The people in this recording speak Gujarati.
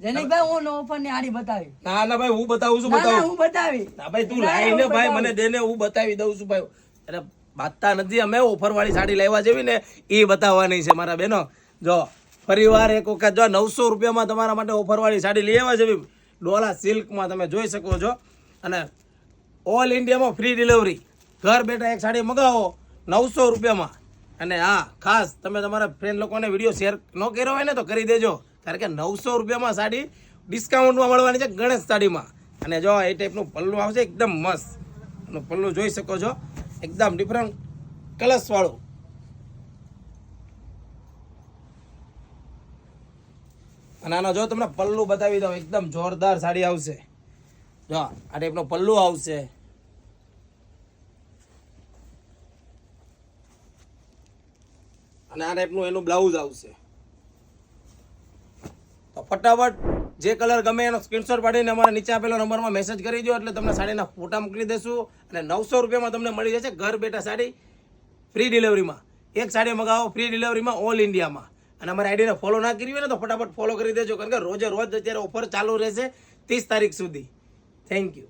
જનકભાઈ હું ઓફર ની આડી બતાવી. ના ભાઈ હું બતાવું છું. હું બતાવી. ના ભાઈ તું લાઈને ભાઈ મને દેને હું બતાવી દઉં છું ભાઈ. એટલે બાતતા નથી અમે ઓફર વાળી સાડી લેવા જેવી ને એ બતાવવાની છે મારા બેનો. જો ફરીવાર એક વખત જો 900 રૂપિયામાં તમારા માટે ઓફર વાળી સાડી લઈ આવવા જેવી ડોલા સિલ્કમાં તમે જોઈ શકો છો. અને ઓલ ઇન્ડિયામાં ફ્રી ડિલિવરી. ઘર બેઠા એક સાડી મગાવો 900 રૂપિયામાં. અને હા ખાસ તમે તમારા ફ્રેન્ડ લોકોને વિડીયો શેર ન કર્યો હોય ને તો કરી દેજો, કારણ કે 900 રૂપિયામાં સાડી ડિસ્કાઉન્ટમાં મળવાની છે ગણેશ સાડીમાં. અને જો એ ટાઈપનું પલ્લું આવશે એકદમ મસ્ત. પલ્લું જોઈ શકો છો એકદમ ડિફરન્ટ કલર્સ વાળું. અને આનો જો તમને પલ્લું બતાવી દઉં એકદમ જોરદાર સાડી આવશે. જો આ ટાઈપનો પલ્લું આવશે. અને આ ટાઈપનું એનું બ્લાઉઝ આવશે. તો ફટાફટ જે કલર ગમે એનો સ્ક્રીનશોટ પાડીને અમારા નીચે આપેલા નંબરમાં મેસેજ કરી દો એટલે તમને સાડીના ફોટા મોકલી દેશું. અને 900 રૂપિયામાં તમને મળી જશે ઘર બેઠા સાડી ફ્રી ડિલિવરીમાં. એક સાડી મગાવો ફ્રી ડિલિવરીમાં ઓલ ઇન્ડિયામાં. અને અમારી આઈડીને ફોલો ના કરી હોય ને તો ફટાફટ ફોલો કરી દેજો, કારણ કે રોજે રોજ અત્યારે ઓફર ચાલુ રહેશે 30 તારીખ સુધી. Thank you.